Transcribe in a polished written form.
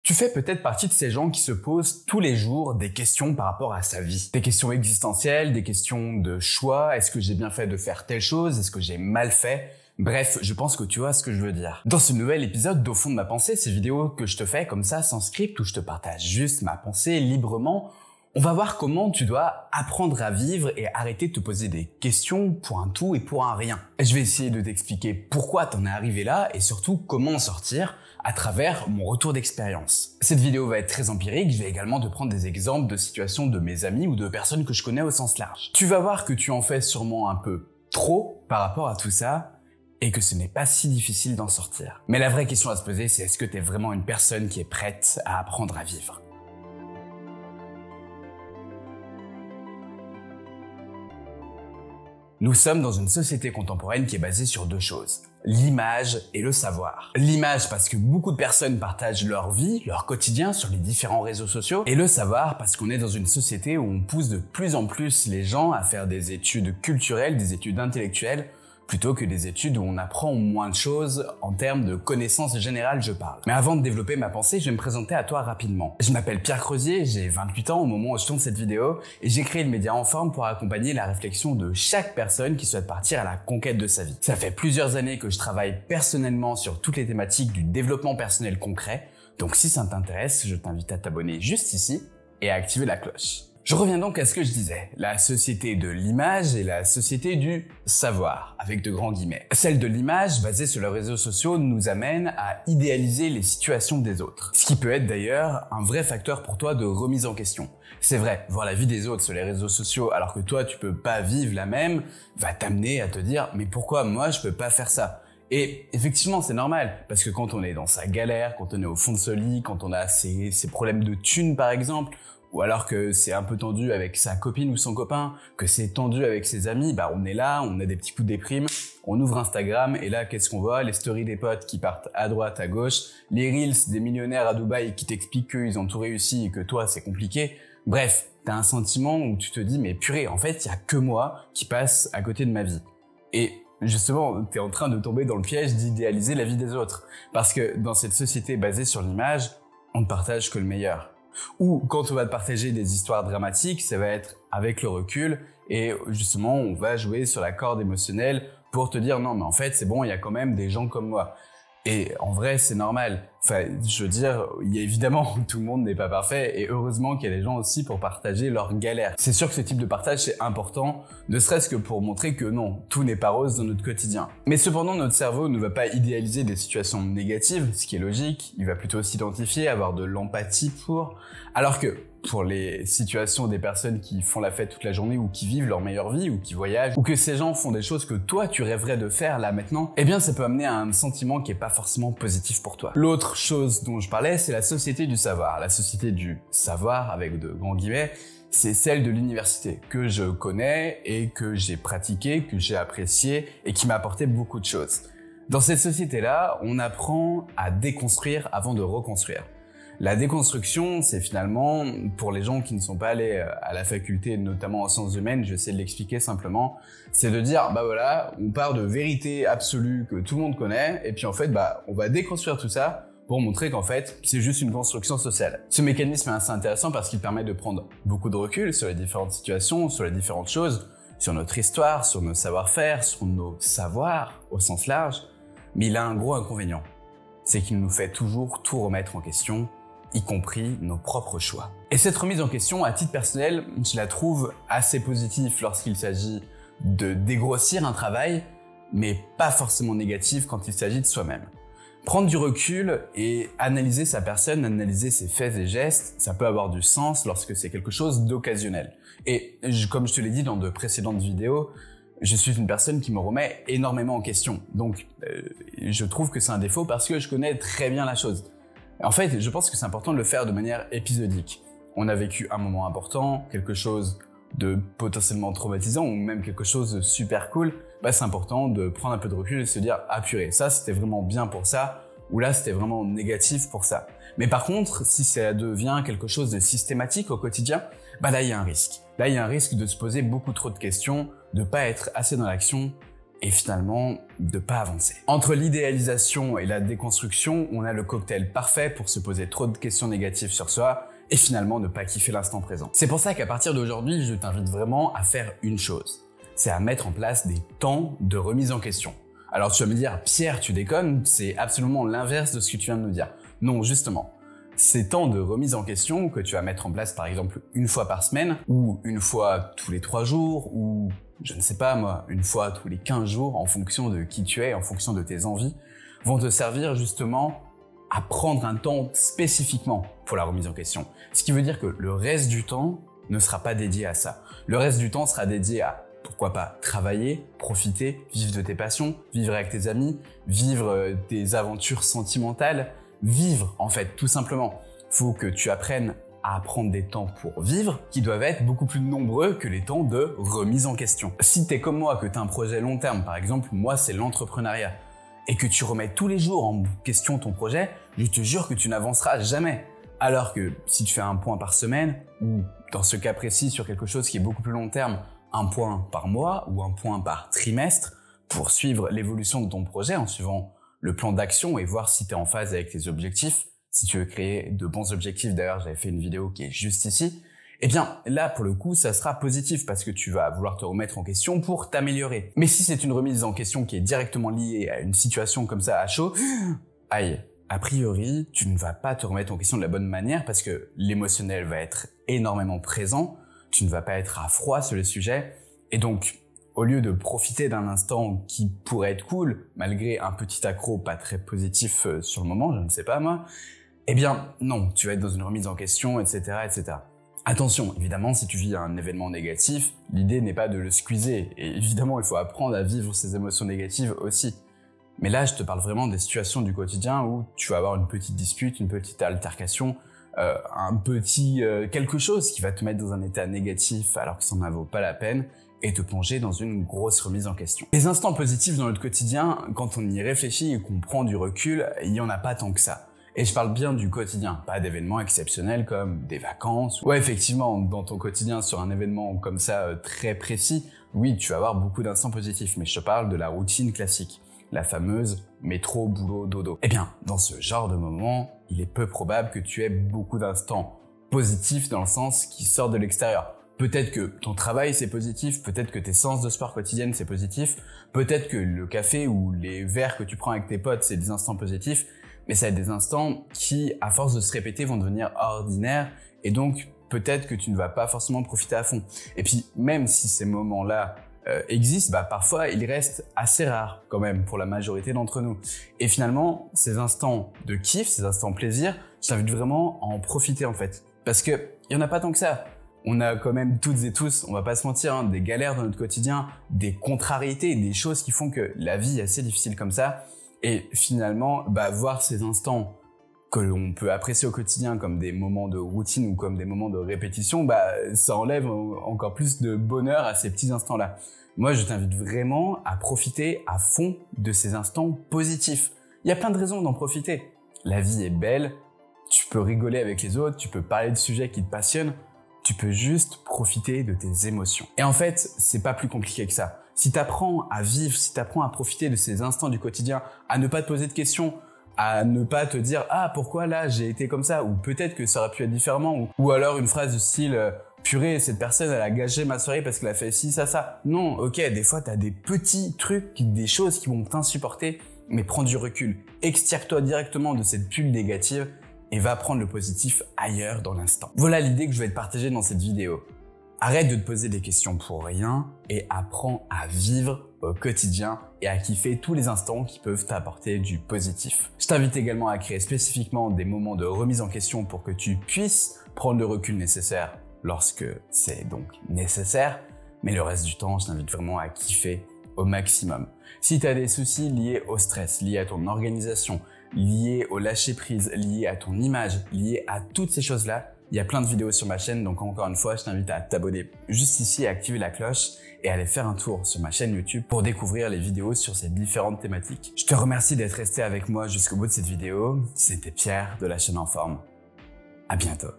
Tu fais peut-être partie de ces gens qui se posent tous les jours des questions par rapport à sa vie. Des questions existentielles, des questions de choix. Est-ce que j'ai bien fait de faire telle chose? Est-ce que j'ai mal fait? Bref, je pense que tu vois ce que je veux dire. Dans ce nouvel épisode d'Au fond de ma pensée, ces vidéos que je te fais comme ça, sans script, où je te partage juste ma pensée librement, on va voir comment tu dois apprendre à vivre et arrêter de te poser des questions pour un tout et pour un rien. Je vais essayer de t'expliquer pourquoi t'en es arrivé là et surtout comment en sortir à travers mon retour d'expérience. Cette vidéo va être très empirique, je vais également te prendre des exemples de situations de mes amis ou de personnes que je connais au sens large. Tu vas voir que tu en fais sûrement un peu trop par rapport à tout ça et que ce n'est pas si difficile d'en sortir. Mais la vraie question à se poser, c'est est-ce que tu es vraiment une personne qui est prête à apprendre à vivre ? Nous sommes dans une société contemporaine qui est basée sur deux choses, l'image et le savoir. L'image parce que beaucoup de personnes partagent leur vie, leur quotidien sur les différents réseaux sociaux, et le savoir parce qu'on est dans une société où on pousse de plus en plus les gens à faire des études culturelles, des études intellectuelles, plutôt que des études où on apprend moins de choses en termes de connaissances générales, je parle. Mais avant de développer ma pensée, je vais me présenter à toi rapidement. Je m'appelle Pierre Creusier, j'ai 28 ans au moment où je tourne cette vidéo et j'ai créé le média En Forme pour accompagner la réflexion de chaque personne qui souhaite partir à la conquête de sa vie. Ça fait plusieurs années que je travaille personnellement sur toutes les thématiques du développement personnel concret, donc si ça t'intéresse, je t'invite à t'abonner juste ici et à activer la cloche. Je reviens donc à ce que je disais, la société de l'image et la société du savoir, avec de grands guillemets. Celle de l'image, basée sur les réseaux sociaux, nous amène à idéaliser les situations des autres. Ce qui peut être d'ailleurs un vrai facteur pour toi de remise en question. C'est vrai, voir la vie des autres sur les réseaux sociaux alors que toi tu peux pas vivre la même, va t'amener à te dire « mais pourquoi moi je peux pas faire ça ?» Et effectivement, c'est normal, parce que quand on est dans sa galère, quand on est au fond de ce lit, quand on a ses problèmes de thunes par exemple, ou alors que c'est un peu tendu avec sa copine ou son copain, que c'est tendu avec ses amis, bah on est là, on a des petits coups de déprime, on ouvre Instagram et là qu'est-ce qu'on voit? Les stories des potes qui partent à droite, à gauche, les reels des millionnaires à Dubaï qui t'expliquent qu'ils ont tout réussi et que toi c'est compliqué. Bref, t'as un sentiment où tu te dis mais purée, en fait il y a que moi qui passe à côté de ma vie. Et justement, t'es en train de tomber dans le piège d'idéaliser la vie des autres. Parce que dans cette société basée sur l'image, on ne partage que le meilleur. Ou quand on va te partager des histoires dramatiques, ça va être avec le recul et justement on va jouer sur la corde émotionnelle pour te dire non mais en fait c'est bon, il y a quand même des gens comme moi. Et en vrai c'est normal, enfin je veux dire, il y a évidemment tout le monde n'est pas parfait et heureusement qu'il y a des gens aussi pour partager leurs galères. C'est sûr que ce type de partage c'est important, ne serait-ce que pour montrer que non, tout n'est pas rose dans notre quotidien. Mais cependant notre cerveau ne va pas idéaliser des situations négatives, ce qui est logique, il va plutôt s'identifier, avoir de l'empathie pour, alors que pour les situations des personnes qui font la fête toute la journée ou qui vivent leur meilleure vie ou qui voyagent ou que ces gens font des choses que toi tu rêverais de faire là maintenant, eh bien ça peut amener à un sentiment qui est pas forcément positif pour toi. L'autre chose dont je parlais, c'est la société du savoir. La société du savoir avec de grands guillemets, c'est celle de l'université que je connais et que j'ai pratiqué, que j'ai apprécié et qui m'a apporté beaucoup de choses. Dans cette société-là, on apprend à déconstruire avant de reconstruire. La déconstruction, c'est finalement, pour les gens qui ne sont pas allés à la faculté, notamment en sciences humaines, je vais essayer de l'expliquer simplement, c'est de dire, bah voilà, on part de vérité absolue que tout le monde connaît, et puis en fait, bah, on va déconstruire tout ça pour montrer qu'en fait, c'est juste une construction sociale. Ce mécanisme est assez intéressant parce qu'il permet de prendre beaucoup de recul sur les différentes situations, sur les différentes choses, sur notre histoire, sur nos savoir-faire, sur nos savoirs au sens large, mais il a un gros inconvénient. C'est qu'il nous fait toujours tout remettre en question, y compris nos propres choix. Et cette remise en question, à titre personnel, je la trouve assez positive lorsqu'il s'agit de dégrossir un travail, mais pas forcément négative quand il s'agit de soi-même. Prendre du recul et analyser sa personne, analyser ses faits et gestes, ça peut avoir du sens lorsque c'est quelque chose d'occasionnel. Et comme je te l'ai dit dans de précédentes vidéos, je suis une personne qui me remet énormément en question. Donc, je trouve que c'est un défaut parce que je connais très bien la chose. En fait, je pense que c'est important de le faire de manière épisodique. On a vécu un moment important, quelque chose de potentiellement traumatisant ou même quelque chose de super cool. Bah, c'est important de prendre un peu de recul et de se dire « Ah purée, ça c'était vraiment bien pour ça » ou là c'était vraiment négatif pour ça. Mais par contre, si ça devient quelque chose de systématique au quotidien, bah là il y a un risque. Là il y a un risque de se poser beaucoup trop de questions, de pas être assez dans l'action et finalement de pas avancer. Entre l'idéalisation et la déconstruction, on a le cocktail parfait pour se poser trop de questions négatives sur soi et finalement ne pas kiffer l'instant présent. C'est pour ça qu'à partir d'aujourd'hui, je t'invite vraiment à faire une chose. C'est à mettre en place des temps de remise en question. Alors tu vas me dire, Pierre, tu déconnes, c'est absolument l'inverse de ce que tu viens de nous dire. Non, justement. Ces temps de remise en question que tu vas mettre en place par exemple une fois par semaine, ou une fois tous les 3 jours, ou je ne sais pas moi, une fois tous les 15 jours en fonction de qui tu es, en fonction de tes envies, vont te servir justement à prendre un temps spécifiquement pour la remise en question. Ce qui veut dire que le reste du temps ne sera pas dédié à ça. Le reste du temps sera dédié à, pourquoi pas, travailler, profiter, vivre de tes passions, vivre avec tes amis, vivre des aventures sentimentales, vivre en fait, tout simplement. Faut que tu apprennes à prendre des temps pour vivre qui doivent être beaucoup plus nombreux que les temps de remise en question. Si t'es comme moi, que t'as un projet long terme, par exemple, moi c'est l'entrepreneuriat, et que tu remets tous les jours en question ton projet, je te jure que tu n'avanceras jamais. Alors que si tu fais un point par semaine, ou dans ce cas précis sur quelque chose qui est beaucoup plus long terme, un point par mois ou un point par trimestre, pour suivre l'évolution de ton projet en suivant le plan d'action et voir si tu es en phase avec tes objectifs, si tu veux créer de bons objectifs, d'ailleurs j'avais fait une vidéo qui est juste ici, eh bien là pour le coup ça sera positif parce que tu vas vouloir te remettre en question pour t'améliorer. Mais si c'est une remise en question qui est directement liée à une situation comme ça à chaud, aïe, a priori tu ne vas pas te remettre en question de la bonne manière parce que l'émotionnel va être énormément présent, tu ne vas pas être à froid sur le sujet et donc au lieu de profiter d'un instant qui pourrait être cool, malgré un petit accro pas très positif sur le moment, je ne sais pas moi, eh bien non, tu vas être dans une remise en question, etc., etc. Attention, évidemment, si tu vis un événement négatif, l'idée n'est pas de le squeezer. Et évidemment, il faut apprendre à vivre ces émotions négatives aussi. Mais là, je te parle vraiment des situations du quotidien où tu vas avoir une petite dispute, une petite altercation, un petit quelque chose qui va te mettre dans un état négatif alors que ça n'en vaut pas la peine et te plonger dans une grosse remise en question. Les instants positifs dans notre quotidien, quand on y réfléchit et qu'on prend du recul, il n'y en a pas tant que ça. Et je parle bien du quotidien, pas d'événements exceptionnels comme des vacances. Ouais, effectivement, dans ton quotidien, sur un événement comme ça très précis, oui, tu vas avoir beaucoup d'instants positifs, mais je te parle de la routine classique, la fameuse métro, boulot, dodo. Eh bien, dans ce genre de moment, il est peu probable que tu aies beaucoup d'instants positifs dans le sens qui sortent de l'extérieur. Peut-être que ton travail c'est positif, peut-être que tes séances de sport quotidiennes c'est positif, peut-être que le café ou les verres que tu prends avec tes potes c'est des instants positifs, mais ça va être des instants qui, à force de se répéter, vont devenir ordinaires et donc peut-être que tu ne vas pas forcément profiter à fond. Et puis même si ces moments-là existent, parfois ils restent assez rares quand même pour la majorité d'entre nous. Et finalement, ces instants de kiff, ces instants plaisir, je t'invite vraiment à en profiter en fait. Parce que il y en a pas tant que ça. On a quand même toutes et tous, on va pas se mentir, des galères dans notre quotidien, des contrariétés, des choses qui font que la vie est assez difficile comme ça. Et finalement, voir ces instants que l'on peut apprécier au quotidien comme des moments de routine ou comme des moments de répétition, ça enlève encore plus de bonheur à ces petits instants-là. Moi, je t'invite vraiment à profiter à fond de ces instants positifs. Il y a plein de raisons d'en profiter. La vie est belle, tu peux rigoler avec les autres, tu peux parler de sujets qui te passionnent, tu peux juste profiter de tes émotions. Et en fait, c'est pas plus compliqué que ça. Si t'apprends à vivre, si t'apprends à profiter de ces instants du quotidien, à ne pas te poser de questions, à ne pas te dire « Ah, pourquoi là j'ai été comme ça ?» ou peut-être que ça aurait pu être différemment, ou alors une phrase du style « Purée, cette personne elle a gâché ma soirée parce qu'elle a fait ci, ça. » Non, ok, des fois t'as des petits trucs, des choses qui vont t'insupporter, mais prends du recul. Extire-toi directement de cette bulle négative et va prendre le positif ailleurs dans l'instant. Voilà l'idée que je vais te partager dans cette vidéo. Arrête de te poser des questions pour rien et apprends à vivre au quotidien et à kiffer tous les instants qui peuvent t'apporter du positif. Je t'invite également à créer spécifiquement des moments de remise en question pour que tu puisses prendre le recul nécessaire lorsque c'est donc nécessaire, mais le reste du temps, je t'invite vraiment à kiffer au maximum. Si tu as des soucis liés au stress, liés à ton organisation, liés au lâcher-prise, liés à ton image, liés à toutes ces choses-là, il y a plein de vidéos sur ma chaîne, donc encore une fois, je t'invite à t'abonner juste ici, à activer la cloche et à aller faire un tour sur ma chaîne YouTube pour découvrir les vidéos sur ces différentes thématiques. Je te remercie d'être resté avec moi jusqu'au bout de cette vidéo. C'était Pierre de la chaîne En Forme. À bientôt.